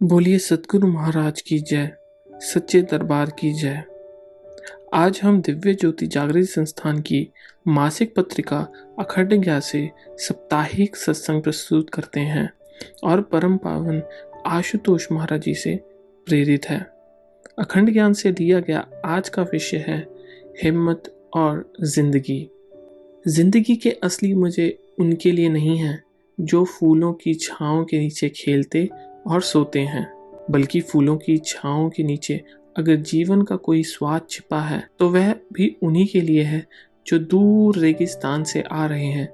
बोलिए सतगुरु महाराज की जय, सच्चे दरबार की जय। आज हम दिव्य ज्योति जागृति संस्थान की मासिक पत्रिका अखंड ज्ञान से साप्ताहिक सत्संग प्रस्तुत करते हैं और परम पावन आशुतोष महाराज जी से प्रेरित है। अखंड ज्ञान से लिया गया आज का विषय है हिम्मत और जिंदगी। जिंदगी के असली मजे उनके लिए नहीं हैं जो फूलों की छांव के नीचे खेलते और सोते हैं, बल्कि फूलों की छांव के नीचे अगर जीवन का कोई स्वाद छिपा है तो वह भी उन्हीं के लिए है जो दूर रेगिस्तान से आ रहे हैं,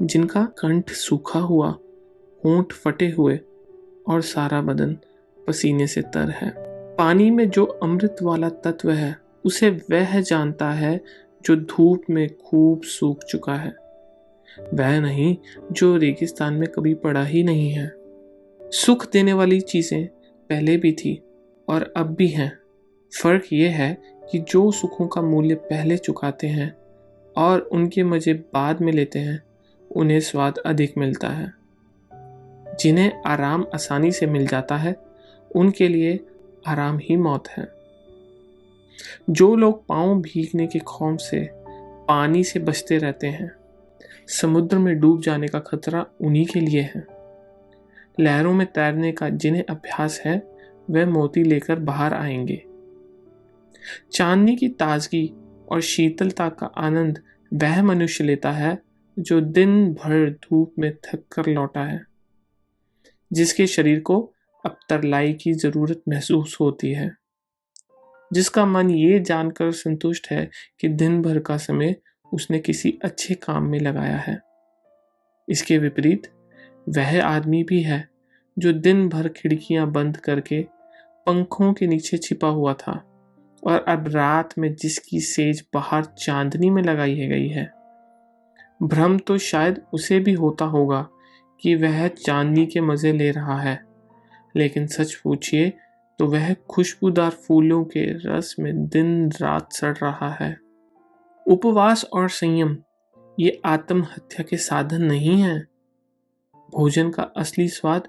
जिनका कंठ सूखा हुआ, होंठ फटे हुए और सारा बदन पसीने से तर है। पानी में जो अमृत वाला तत्व है उसे वह जानता है जो धूप में खूब सूख चुका है, वह नहीं जो रेगिस्तान में कभी पड़ा ही नहीं है। सुख देने वाली चीजें पहले भी थी और अब भी हैं। फर्क यह है कि जो सुखों का मूल्य पहले चुकाते हैं और उनके मजे बाद में लेते हैं, उन्हें स्वाद अधिक मिलता है। जिन्हें आराम आसानी से मिल जाता है, उनके लिए आराम ही मौत है। जो लोग पांव भीगने के खौफ से पानी से बचते रहते हैं, समुद्र में डूब जाने का खतरा उन्हीं के लिए है। लहरों में तैरने का जिन्हें अभ्यास है, वह मोती लेकर बाहर आएंगे। चांदनी की ताजगी और शीतलता का आनंद वह मनुष्य लेता है जो दिन भर धूप में थक कर लौटा है, जिसके शरीर को अब तरलाई की जरूरत महसूस होती है, जिसका मन ये जानकर संतुष्ट है कि दिन भर का समय उसने किसी अच्छे काम में लगाया है। इसके विपरीत वह आदमी भी है जो दिन भर खिड़कियां बंद करके पंखों के नीचे छिपा हुआ था और अब रात में जिसकी सेज बाहर चांदनी में लगाई गई है। भ्रम तो शायद उसे भी होता होगा कि वह चांदनी के मजे ले रहा है, लेकिन सच पूछिए तो वह खुशबूदार फूलों के रस में दिन रात सड़ रहा है। उपवास और संयम ये आत्महत्या के साधन नहीं हैं। भोजन का असली स्वाद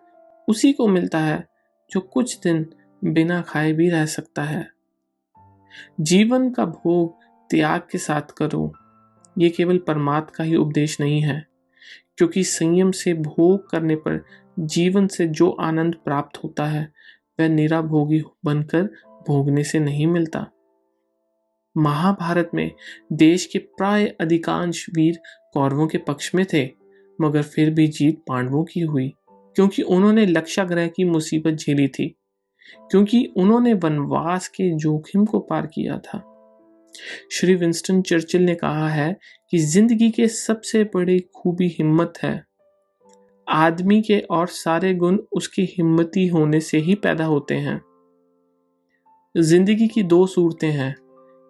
उसी को मिलता है जो कुछ दिन बिना खाए भी रह सकता है। जीवन का भोग त्याग के साथ करो, ये केवल परमात्मा का ही उपदेश नहीं है, क्योंकि संयम से भोग करने पर जीवन से जो आनंद प्राप्त होता है वह निरा भोगी बनकर भोगने से नहीं मिलता। महाभारत में देश के प्राय अधिकांश वीर कौरवों के पक्ष में थे, मगर फिर भी जीत पांडवों की हुई, क्योंकि उन्होंने लक्षाग्रह की मुसीबत झेली थी, क्योंकि उन्होंने वनवास के जोखिम को पार किया था। श्री विंस्टन चर्चिल ने कहा है कि जिंदगी के सबसे बड़ी खूबी हिम्मत है। आदमी के और सारे गुण उसकी हिम्मती होने से ही पैदा होते हैं। जिंदगी की दो सूरतें हैं।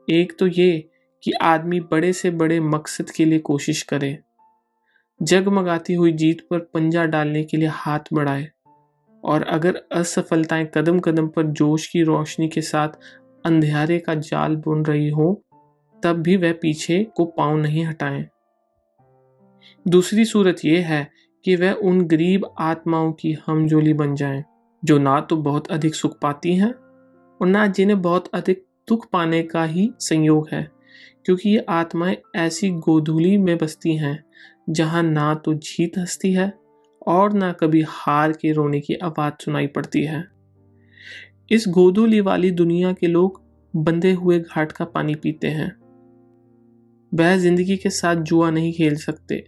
एक तो ये कि आदमी बड़े से बड़े मकसद के लिए कोशिश करे, जगमगाती हुई जीत पर पंजा डालने के लिए हाथ बढ़ाए, और अगर असफलताएं कदम कदम पर जोश की रोशनी के साथ अंधियारे का जाल बुन रही हो, तब भी वह पीछे को पांव नहीं हटाएं। दूसरी सूरत यह है कि वह उन गरीब आत्माओं की हमजोली बन जाएं, जो ना तो बहुत अधिक सुख पाती हैं और ना जिन्हें बहुत अधिक दुख पाने का ही संयोग है, क्योंकि ये आत्माएं ऐसी गोधूली में बसती हैं जहां ना तो जीत हंसती है और ना कभी हार के रोने की आवाज सुनाई पड़ती है। इस गोधूली वाली दुनिया के लोग बंधे हुए घाट का पानी पीते हैं। वह जिंदगी के साथ जुआ नहीं खेल सकते।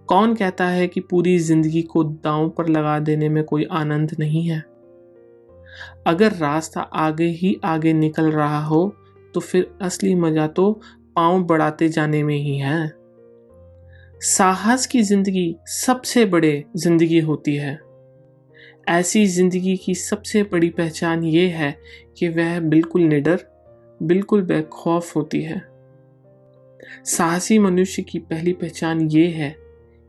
कौन कहता है कि पूरी जिंदगी को दांव पर लगा देने में कोई आनंद नहीं है? अगर रास्ता आगे ही आगे निकल रहा हो तो फिर असली मजा तो पांव बढ़ाते जाने में ही है। साहस की जिंदगी सबसे बड़े जिंदगी होती है। ऐसी जिंदगी की सबसे बड़ी पहचान ये है कि वह बिल्कुल निडर, बिल्कुल बेखौफ होती है। साहसी मनुष्य की पहली पहचान ये है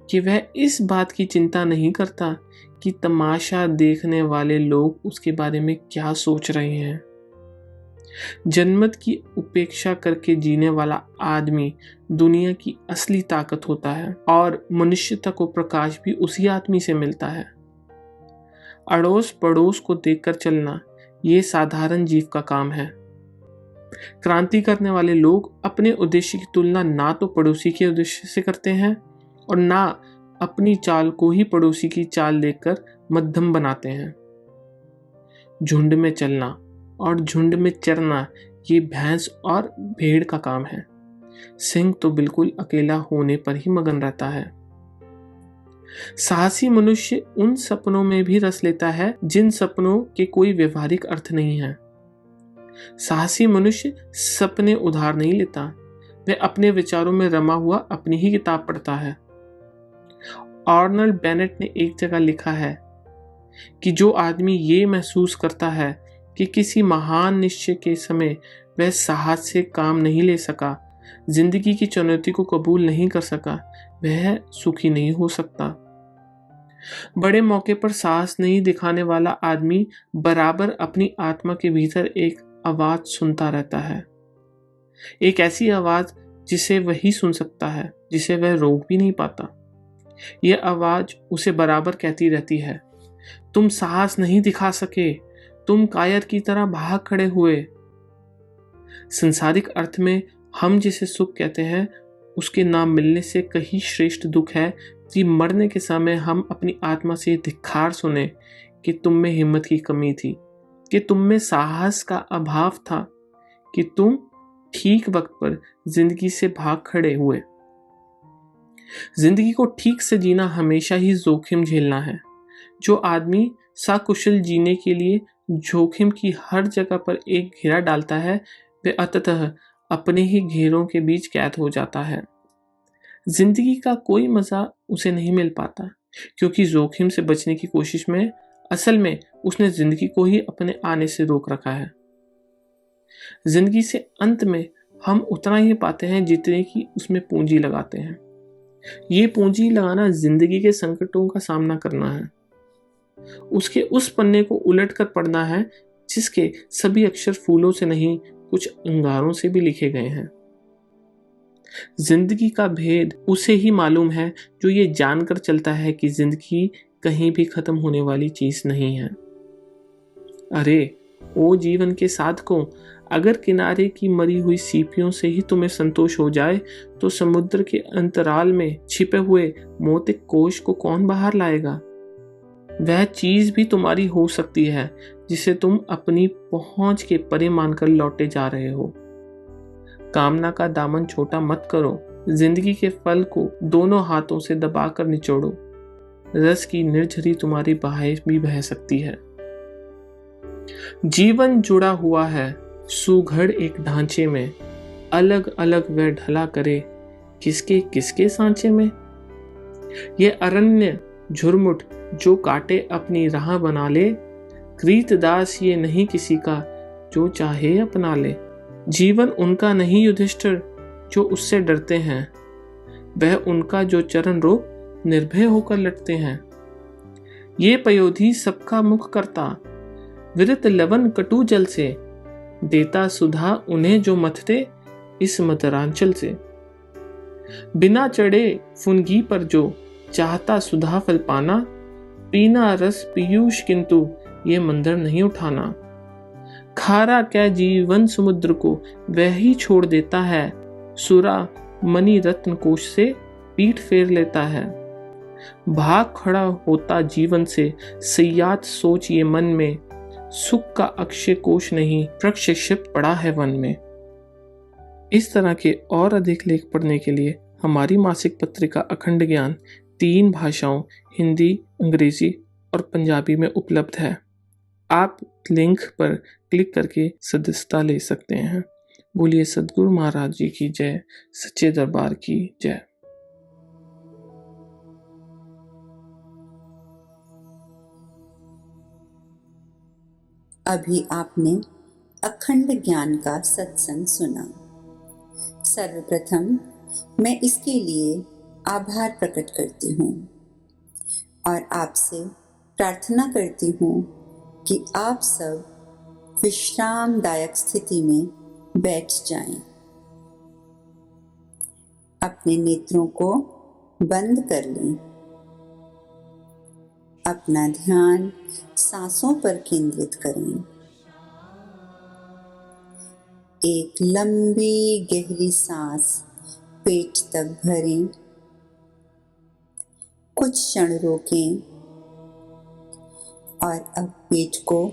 कि वह इस बात की चिंता नहीं करता कि तमाशा देखने वाले लोग उसके बारे में क्या सोच रहे हैं। जन्मत की उपेक्षा करके जीने वाला आदमी दुनिया की असली ताकत होता है और मनुष्यता को प्रकाश भी उसी आदमी से मिलता है। अड़ोस पड़ोस को देखकर चलना ये साधारण जीव का काम है। क्रांति करने वाले लोग अपने उद्देश्य की तुलना ना तो पड़ोसी के उद्देश्य से करते हैं और ना अपनी चाल को ही पड़ोसी की चाल देखकर मध्यम बनाते हैं। झुंड में चलना और झुंड में चरना ये भैंस और भेड़ का काम है। सिंह तो बिल्कुल अकेला होने पर ही मगन रहता है। साहसी मनुष्य उन सपनों में भी रस लेता है जिन सपनों के कोई व्यवहारिक अर्थ नहीं है। साहसी मनुष्य सपने उधार नहीं लेता, वह अपने विचारों में रमा हुआ अपनी ही किताब पढ़ता है। आर्नल्ड बेनेट ने एक जगह लिखा है कि जो आदमी ये महसूस करता है कि किसी महान निश्चय के समय वह साहस से काम नहीं ले सका, जिंदगी की चुनौती को कबूल नहीं कर सका, वह सुखी नहीं हो सकता। बड़े मौके पर साहस नहीं दिखाने वाला आदमी बराबर अपनी आत्मा के भीतर एक आवाज सुनता रहता है, एक ऐसी आवाज जिसे वही सुन सकता है, जिसे वह रोक भी नहीं पाता। यह आवाज उसे बराबर कहती रहती है, तुम साहस नहीं दिखा सके, तुम कायर की तरह भाग खड़े हुए। संसारिक अर्थ में हम जिसे सुख कहते हैं उसके ना मिलने से कहीं श्रेष्ठ दुख है कि मरने के समय हम अपनी आत्मा से धिक्कार सुने कि तुम में हिम्मत की कमी थी, कि तुम में साहस का अभाव था, कि तुम ठीक वक्त पर जिंदगी से भाग खड़े हुए। जिंदगी को ठीक से जीना हमेशा ही जोखिम झेलना है। जो आदमी सकुशल जीने के लिए जोखिम की हर जगह पर एक घेरा डालता है, वह अंततः अपने ही घेरों के बीच कैद हो जाता है। जिंदगी का कोई मजा उसे नहीं मिल पाता, क्योंकि जोखिम से बचने की कोशिश में असल में उसने जिंदगी को ही अपने आने से रोक रखा है। जिंदगी से अंत में हम उतना ही पाते हैं जितने की उसमें पूंजी लगाते हैं। ये पूंजी लगाना जिंदगी के संकटों का सामना करना है, उसके उस पन्ने को उलट कर पढ़ना है जिसके सभी अक्षर फूलों से नहीं कुछ अंगारों से भी लिखे गए हैं। जिंदगी का भेद उसे ही मालूम है जो ये जानकर चलता है कि जिंदगी कहीं भी खत्म होने वाली चीज नहीं है। अरे ओ जीवन के साधकों, अगर किनारे की मरी हुई सीपियों से ही तुम्हें संतोष हो जाए तो समुद्र के अंतराल में छिपे हुए मोतिक कोश को कौन बाहर लाएगा? वह चीज भी तुम्हारी हो सकती है जिसे तुम अपनी पहुंच के परे मानकर लौटे जा रहे हो। कामना का दामन छोटा मत करो, जिंदगी के फल को दोनों हाथों से दबाकर निचोड़ो। रस की निर्झरी तुम्हारी बाहें भी बह सकती है। जीवन जुड़ा हुआ है सुघड़ एक ढांचे में, अलग अलग वह ढला करे किसके किसके सांचे में। ये अरण्य झुरमुट जो काटे अपनी राह बना ले, कृतदास ये नहीं किसी का जो चाहे अपना ले। जीवन उनका नहीं युधिष्ठिर जो उससे डरते हैं, वह उनका जो चरण रोक निर्भय होकर लटते हैं। ये पयोधी सबका मुख करता, विरत लवन कटु जल से, देता सुधा उन्हें जो मथते इस मदरांचल से। बिना चढ़े फुनगी पर जो चाहता सुधा फल पाना, पीना रस पीयूष किंतु ये मंदिर नहीं उठाना। खारा क्या जीवन समुद्र को वह ही छोड़ देता है, सुरा मणि रत्न कोश से पीठ फेर लेता है। भाग खड़ा होता जीवन से सयात सोच ये मन में, सुख का अक्षय कोश नहीं प्रक्षिप्त पड़ा है वन में। इस तरह के और अधिक लेख पढ़ने के लिए हमारी मासिक पत्रिका अखंड ज्ञान 3 भाषाओं हिंदी, अंग्रेजी और पंजाबी में उपलब्ध है। आप लिंक पर क्लिक करके सदस्यता ले सकते हैं। बोलिए सद्गुरु महाराज जी की जय, सच्चे दरबार की जय। अभी आपने अखंड ज्ञान का सत्संग सुना। सर्वप्रथम मैं इसके लिए आभार प्रकट करती हूँ और आपसे प्रार्थना करती हूँ कि आप सब विश्रामदायक स्थिति में बैठ जाएं। अपने नेत्रों को बंद कर लें। अपना ध्यान सांसों पर केंद्रित करें। एक लंबी गहरी सांस पेट तक भरें, कुछ क्षण रोकें और अब पेट को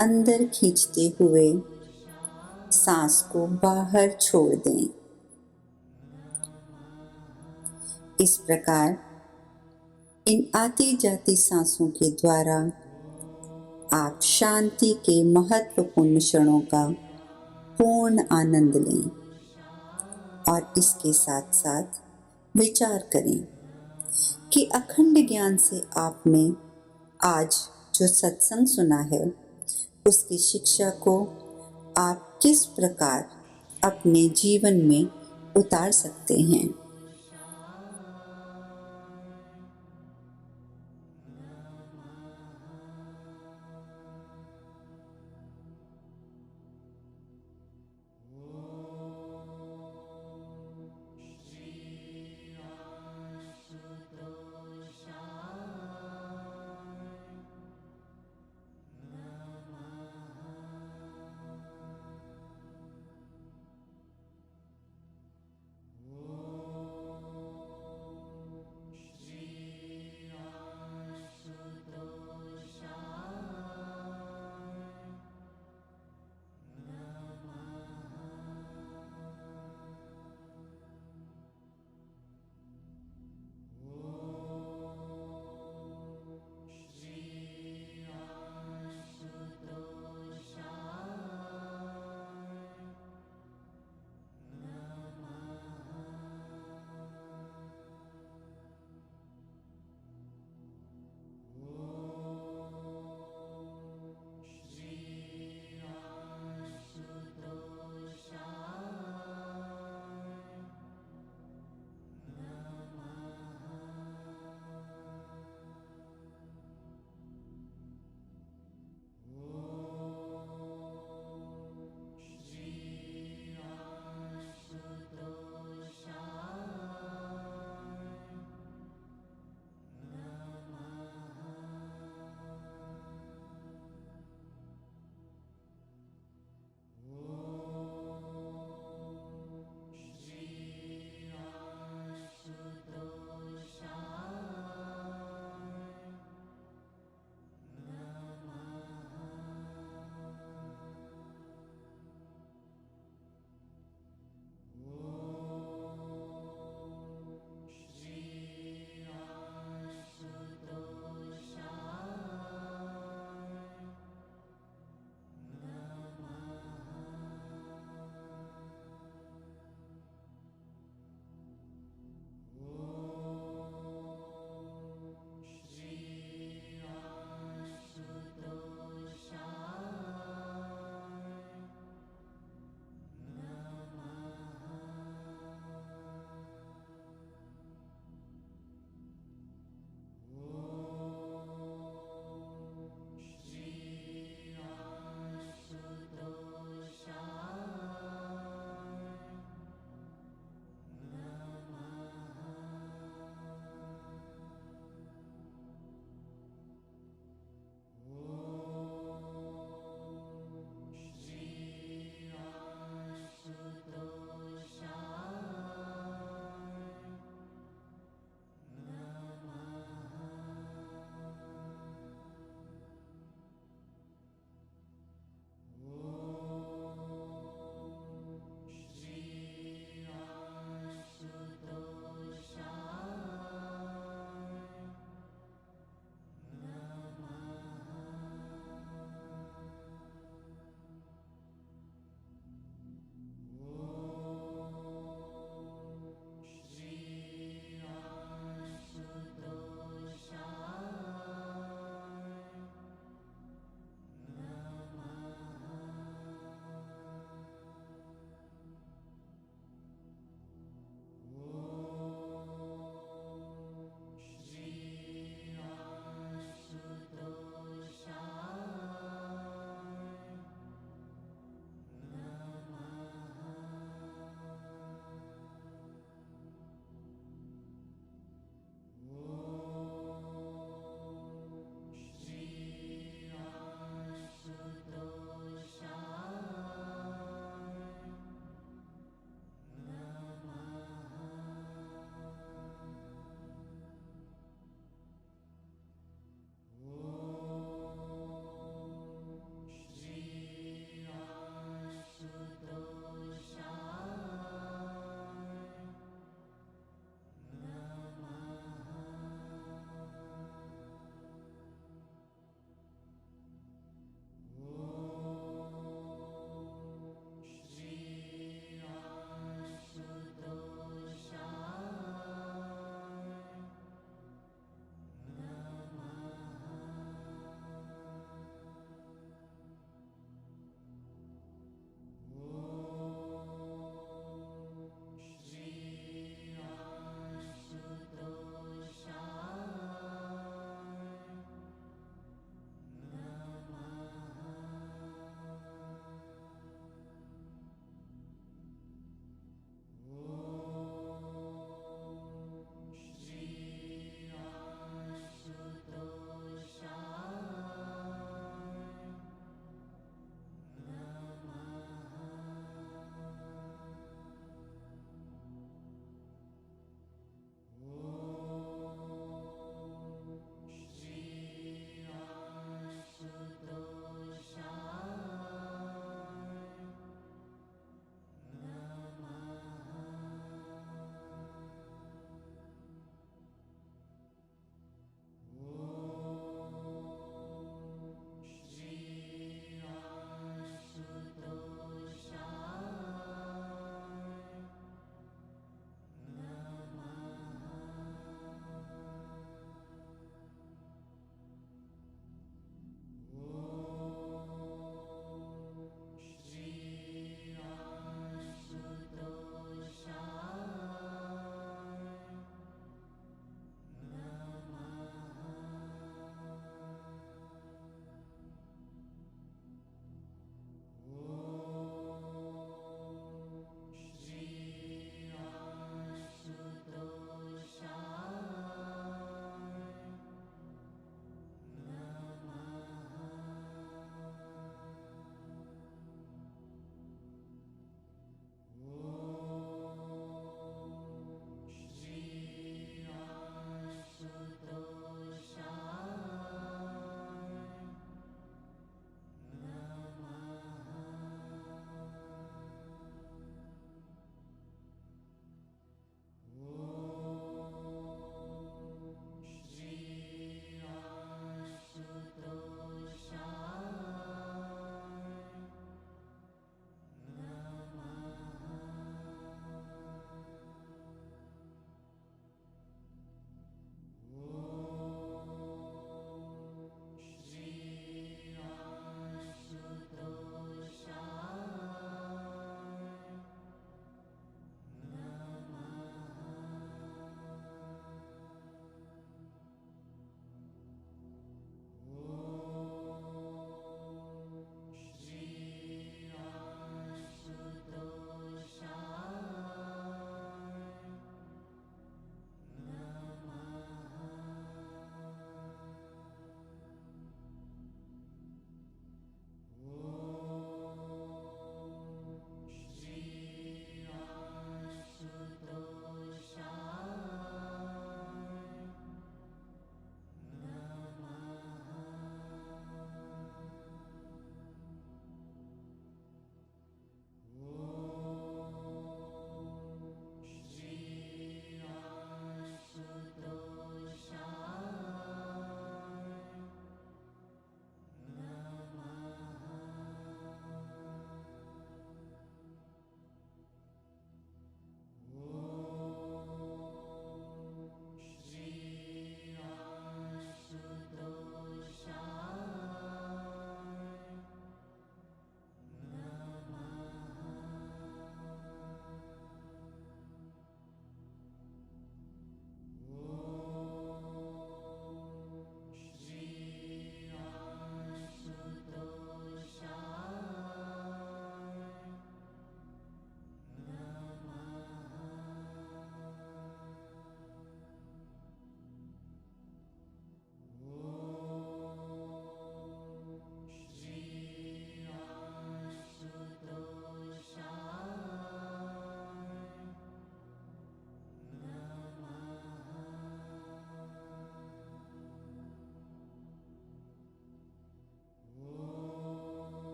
अंदर खींचते हुए सांस को बाहर छोड़ दें। इस प्रकार इन आती जाती सांसों के द्वारा आप शांति के महत्वपूर्ण क्षणों का पूर्ण आनंद लें और इसके साथ साथ विचार करें कि अखंड ज्ञान से आपने आज जो सत्संग सुना है उसकी शिक्षा को आप किस प्रकार अपने जीवन में उतार सकते हैं।